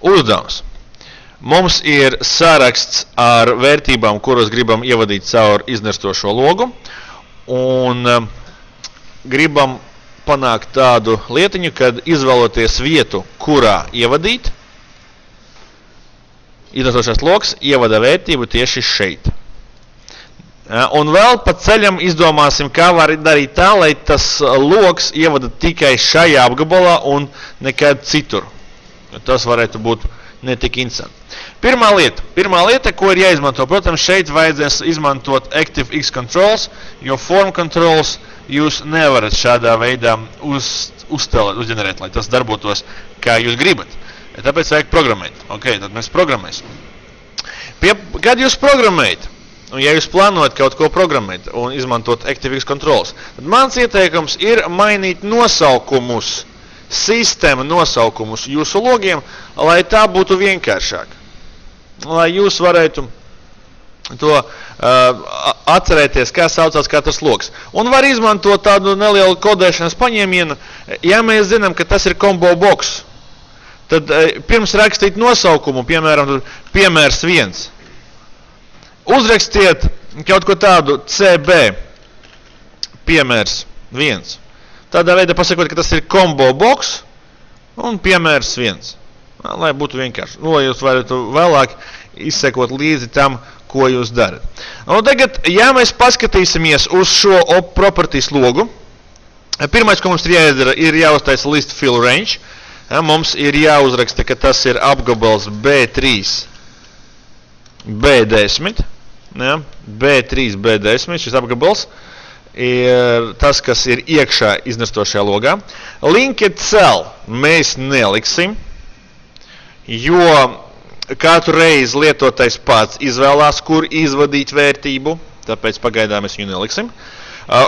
Uzdevums. Mums ir saraksts ar vērtībām, kuras gribam ievadīt caur iznerstošo logu, un gribam panākt tādu lietiņu, kad izvēloties vietu, kurā ievadīt, iznerstošais logs ievada vērtību tieši šeit. Un vēl pa ceļam izdomāsim, kā var darīt tā, lai tas logs ievada tikai šajā apgabalā un nekad citur. Tas varētu būt netik interesanti. Pirmā lieta, ko ir jāizmanto, protams, šeit vajadzēs izmantot ActiveX controls, jo form controls jūs nevarat šādā veidā uzģenerēt, lai tas darbotos, kā jūs gribat. Tāpēc vajag programmēt. Ok, tad mēs programmēsim. Kad jūs programmējat, un ja jūs plānojat kaut ko programmēt un izmantot ActiveX controls, tad mans ieteikums ir mainīt nosaukumus, sistēma nosaukumus jūsu logiem, lai tā būtu vienkāršāk. Lai jūs varētu to atcerēties, kā saucās katrs logs. Un var izmantot tādu nelielu kodēšanas paņēmienu, ja mēs zinām, ka tas ir combo box. Tad pirms rakstīt nosaukumu, piemēram, piemērs 1. Uzrakstiet kaut ko tādu CB, piemērs 1. Tādā veidā pasakot, ka tas ir combo box un piemērs 1. Lai būtu vienkārši. Lai jūs varētu vēlāk izsekot līdzi tam, ko jūs darat. Un tagad, ja mēs paskatīsimies uz šo properties logu, pirmais, ko mums ir jāizdara, ir jāuztaisa list fill range. Mums ir jāuzraksta, ka tas ir apgabals B3, B10. B3, B10, šis apgabals ir tas, kas ir iekšā iznerstošajā logā. Linked cell mēs neliksim, jo katru reizi lietotais pats izvēlās, kur izvadīt vērtību, tāpēc pagaidām mēs viņu neliksim.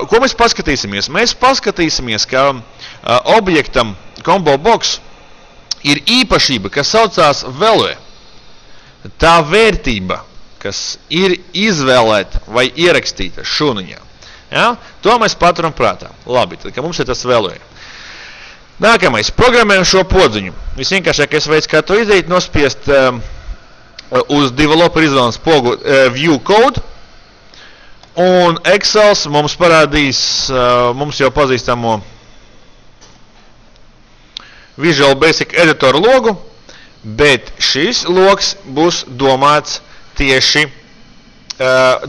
Ko mēs paskatīsimies? Mēs paskatīsimies, ka objektam combo box ir īpašība, kas saucās value. Tā vērtība, kas ir izvēlēta vai ierakstīta šūniņā. Ja? To mēs paturam prātā. Labi, tad, ka mums ir tas value. Nākamais, programmējam šo podziņu. Visvienkāršākais veids, kā to izdarīt, nospiest uz developer izvēles pogu view code, un Excels mums parādīs mums jau pazīstamo Visual Basic Editor logu, bet šis logs būs domāts tieši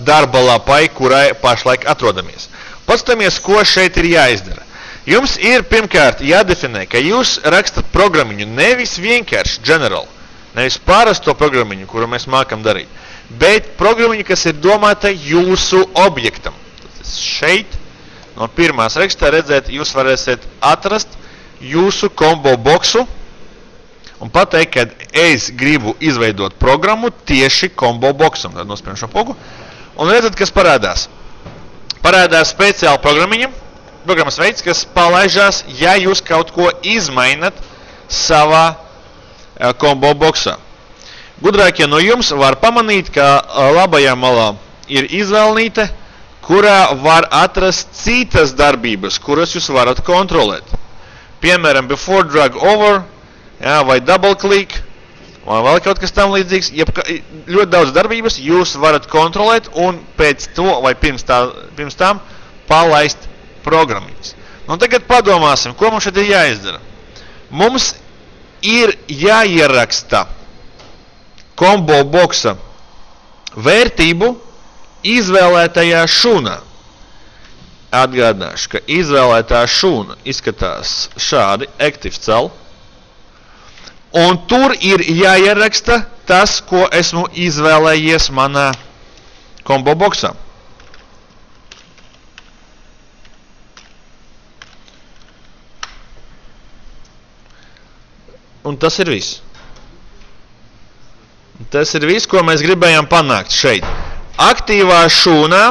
darba lapai, kurai pašlaik atrodamies. Paskatāmies, ko šeit ir jāizdara. Jums ir pirmkārt jādefinē, ka jūs rakstat programmiņu nevis vienkārši general, nevis parasto programmiņu, kuru mēs mākam darīt, bet programmiņu, kas ir domāta jūsu objektam. Šeit no pirmās rakstā redzēt, jūs varēsiet atrast jūsu combo boxu un pateikt, ka es gribu izveidot programmu tieši combo boxam. Tad nospējam šo pogu. Un redzat, kas parādās. Parādās speciāli programmas veids, kas palaižās, ja jūs kaut ko izmainat savā combo boxā. Gudrākie no jums var pamanīt, ka labajā malā ir izvēlnīte, kurā var atrast citas darbības, kuras jūs varat kontrolēt. Piemēram, before drag over, vai double click, vai vēl kaut kas tam līdzīgs. Ļoti daudz darbības jūs varat kontrolēt un pēc to vai pirms tām palaist programmiņas. Un tagad padomāsim, ko mums šeit ir jāizdara. Mums ir jāieraksta combo boxa vērtību izvēlētajā šūnā. Atgādināšu, ka izvēlētā šūna izskatās šādi, active cell, un tur ir jāieraksta tas, ko esmu izvēlējies manā combo boxā. Un tas ir viss. Tas ir viss, ko mēs gribējām panākt šeit. Aktīvā šūnā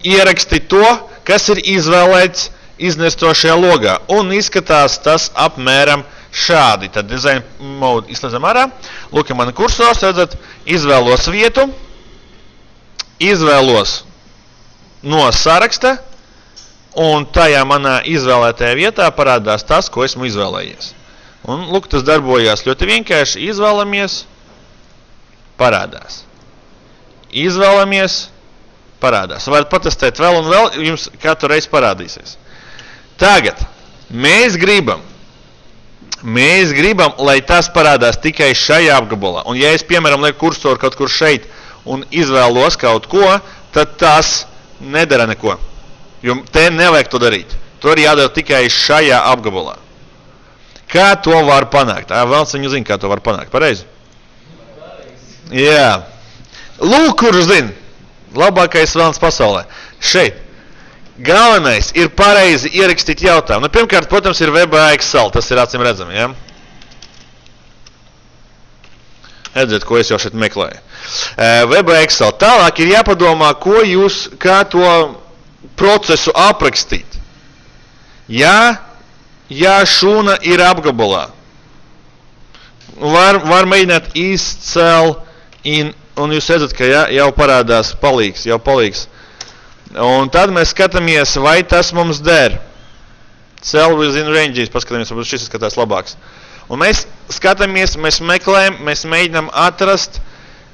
ieraksti to, kas ir izvēlēts iznestošajā logā. Un izskatās tas apmēram šādi. Tad design mode izslēdzam ārā. Lūk, mani kursors, redzat, izvēlos vietu, izvēlos no saraksta, un tajā manā izvēlētajā vietā parādās tas, ko esmu izvēlējies. Un, lūk, tas darbojās ļoti vienkārši. Izvēlamies, parādās. Izvēlamies, parādās. Varat patestēt vēl un vēl, jums katru reizi parādīsies. Tagad mēs gribam, lai tas parādās tikai šajā apgabalā. Un ja es, piemēram, lieku kursoru kaut kur šeit un izvēlos kaut ko, tad tas nedara neko. Jo te nevajag to darīt. To ir jādara tikai šajā apgabalā. Kā to var panākt? Valsts viņu zina, kā to var panākt. Pareizi? Jā. Lūk, kurš zina. Labākais valsts pasaulē. Šeit. Galvenais ir pareizi ierakstīt jautājumu. Nu, pirmkārt, protams, ir WebExcel. Tas ir acīm redzami, ja? Redziet, ko es jau šeit meklēju. WebExcel. Tālāk ir jāpadomā, kā to procesu aprakstīt. Ja šūna ir apgabalā, var mēģināt izcelt, un jūs redzat, ka jau parādās palīgs. Un tad mēs skatāmies, vai tas mums der. Cell within ranges, paskatāmies, varbūt šis skatās labāks. Un mēs skatāmies, mēs meklējam, mēs mēģinām atrast,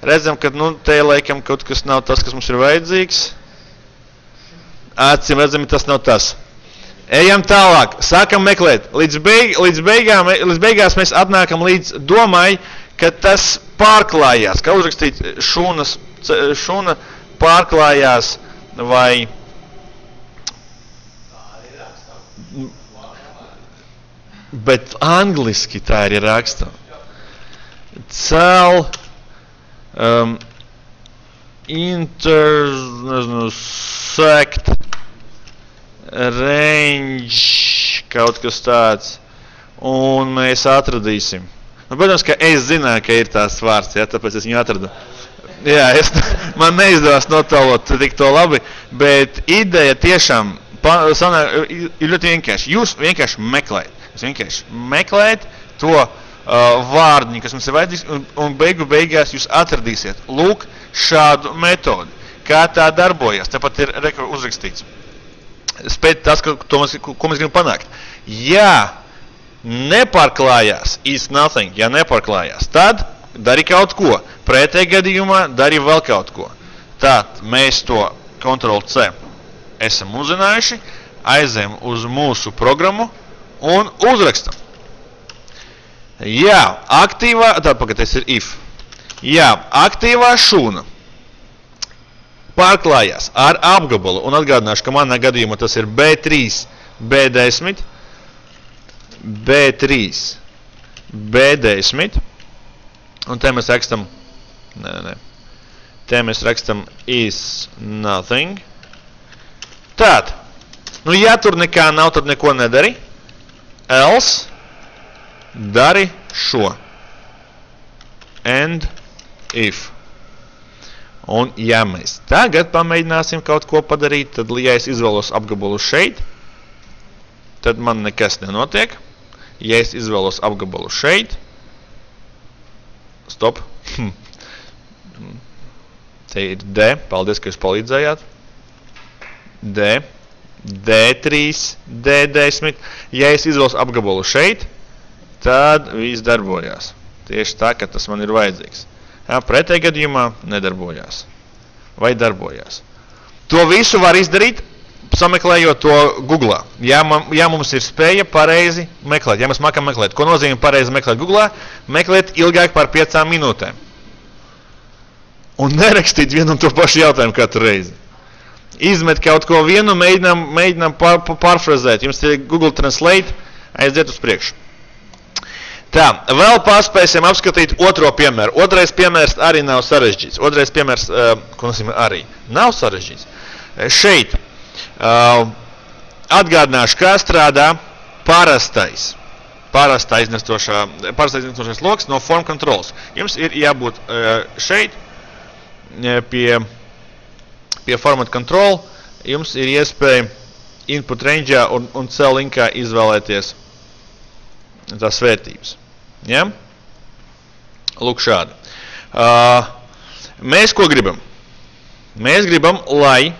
redzam, ka te laikam kaut kas nav tas, kas mums ir vajadzīgs. Acīm redzami, tas nav tas. Ejam tālāk, sākam meklēt. Līdz beigās mēs atnākam līdz domai, ka tas pārklājās. Kā uzrakstīt šūna pārklājās vai... Bet angliski tā ir raksta. Cell intersect range, kaut kas tāds, un mēs atradīsim. Nu, protams, ka es zināju, ka ir tās vārds, ja, tāpēc es viņu atradu. Jā, man neizdevās notālot tik to labi, bet ideja tiešām ir ļoti vienkārši. Jūs vienkārši meklējat. Jūs vienkārši meklējat to vārdiņu, kas mums ir vajadzīgs, un beigās jūs atradīsiet. Lūk, šādu metodi. Kā tā darbojas, tāpat ir uzrakstīts. Spēt tas, ko mēs gribam panākt. Ja nepārklājās, is nothing, ja nepārklājās, tad dari kaut ko. Pretējā gadījumā dari vēl kaut ko. Tad mēs to Ctrl+C esam uzzinājuši, aizējam uz mūsu programmu un uzrakstam. Jā, tas ir if. Jā, aktīvā šūna pārklājās ar apgabalu, un atgādināšu, ka manā gadījumā tas ir B3, B10, B3, B10, un te mēs rakstam, te mēs rakstam is nothing. Tātad, nu ja tur nekā nav, tad neko nedari, else dari šo, and if. Un ja mēs tagad pamēģināsim kaut ko padarīt, tad, ja es izvēlos apgabalu šeit, tad man nekas nenotiek. Ja es izvēlos apgabalu šeit, stop, te ir D, paldies, ka jūs palīdzējāt, D, D3, D10, ja es izvēlos apgabalu šeit, tad viss darbojās. Tieši tā, ka tas man ir vajadzīgs. Jā, pretējā gadījumā nedarbojās. Vai darbojās. To visu var izdarīt, sameklējot to Googlā. Ja mums ir spēja pareizi meklēt. Ja mēs mākam meklēt. Ko nozīmē pareizi meklēt Googlā? Meklēt ilgāk par 5 minūtēm. Un nerakstīt vienu un to pašu jautājumu katru reizi. Izmet kaut ko vienu, mēģinām pārfrazēt. Jums ir Google Translate, aiziet uz priekšu. Tā, vēl paspēsim apskatīt otro piemēru. Otrais piemērs arī nav sarežģīts. Otrais piemērs, ko nozīmē arī, nav sarežģīts. Šeit atgādināšu, kā strādā parastais iznestošais loks no form controls. Jums ir jābūt šeit pie format control. Jums ir iespēja input range'ā un cell linkā izvēlēties tās vērtības. Ja? Lūk šādi. Mēs ko gribam? Mēs gribam, lai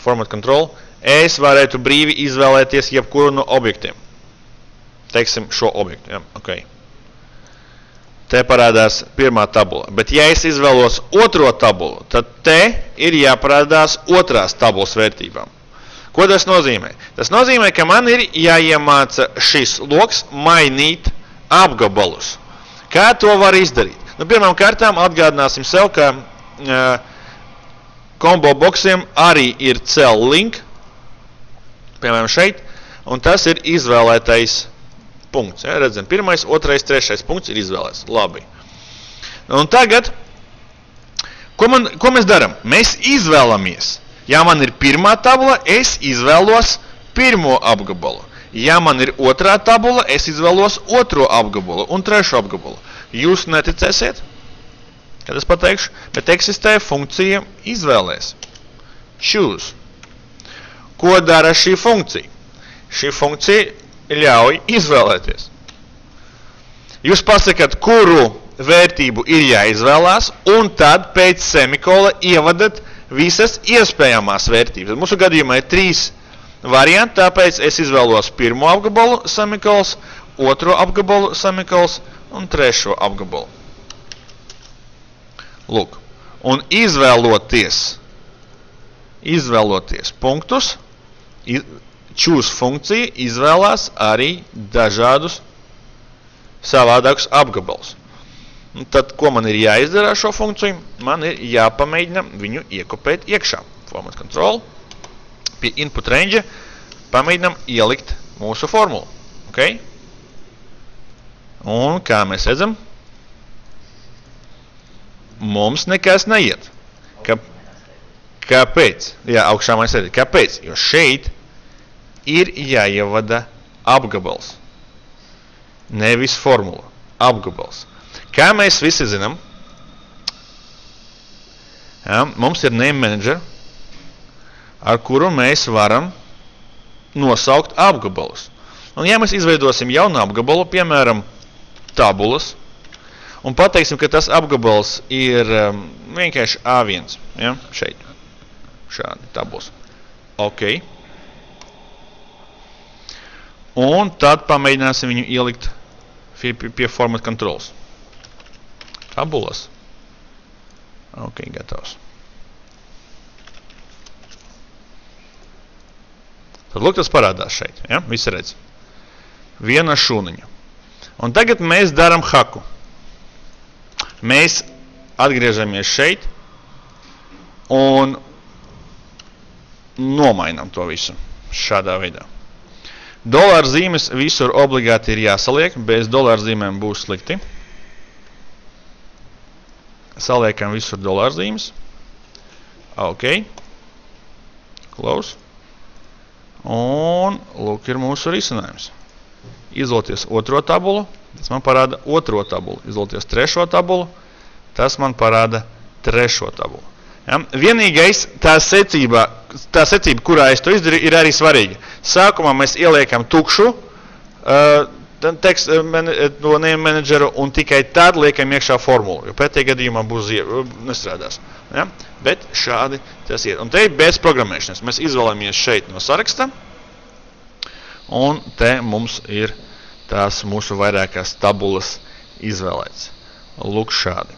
format control es varētu brīvi izvēlēties jebkuru no objektiem. teiksim, šo objektu. Ja? Okay. Te parādās pirmā tabula. Bet ja es izvēlos otro tabulu, tad te ir jāparādās otrās tabulas vērtībām. Ko tas nozīmē? Tas nozīmē, ka man ir jāiemāca šis loks mainīt apgabalus. Kā to var izdarīt? Nu, pirmām kārtām atgādināsim sev, ka combo boxiem arī ir cell link, piemēram šeit, un tas ir izvēlētais punkts. Ja, redzam, pirmais, otrais, trešais punkts ir izvēlēts. Labi. Un tagad, ko mēs daram? Mēs izvēlamies. Ja man ir pirmā tabula, es izvēlos pirmo apgabalu. Ja man ir otrā tabula, es izvēlos otro apgabalu un trešo apgabalu. Jūs neticēsiet, kad es pateikšu, bet eksistē funkcija izvēlēs. Choose. Ko dara šī funkcija? Šī funkcija ļauj izvēlēties. Jūs pasakat, kuru vērtību ir jāizvēlās, un tad pēc semikola ievadat visas iespējamās vērtības. Mūsu gadījumā ir 3 varianti, tāpēc es izvēlos pirmo apgabalu semikols, otro apgabalu semikols un trešo apgabalu. Lūk. Un izvēloties punktus, choose funkcija izvēlās arī dažādus savādākus apgabalus. Un tad, ko man ir jāizdara ar šo funkciju? Man ir jāpamēģina viņu iekopēt iekšā. Format control. Pie input range pamēģinam ielikt mūsu formulu. Okay? Un kā mēs redzam, mums nekas neiet. Kāpēc? Jā, augšā mēs redzam. Kāpēc? Jo šeit ir jāievada apgabals. Nevis formula. Apgabals. Kā mēs visi zinām, ja, mums ir name manager, ar kuru mēs varam nosaukt apgabalus. Un ja mēs izveidosim jaunu apgabalu, piemēram, tabulas, un pateiksim, ka tas apgabals ir vienkārši A1, ja, šeit, šādi tabulas. Ok. Un tad pamēģināsim viņu ielikt pie format controls. Tabulas. Ok, gatavs. Tad lūk, tas parādās šeit. Ja? Visi redz. Viena šūniņa. Un tagad mēs daram haku. Mēs atgriežamies šeit un nomainām to visu šādā veidā. Dolārzīmes visur obligāti ir jāsaliek, bez dolārzīmēm būs slikti. Saliekam visur dolārzīmes. Ok. Close. Un lūk ir mūsu risinājums. Izvēlēties otro tabulu, tas man parāda otro tabulu. Izvēlēties trešo tabulu, tas man parāda trešo tabulu. Ja? Vienīgais tā secība, kurā es to izdarīju, ir arī svarīga. Sākumā mēs ieliekam tukšu tekstu no name manageru un tikai tad liekam iekšā formulu, jo pretējā gadījumā būs nestrādās. Ja? Bet šādi tas ir. Un te ir bez programmēšanas. Mēs izvēlamies šeit no saraksta un te mums ir tās mūsu vairākās tabulas izvēlēts. Lūk šādi.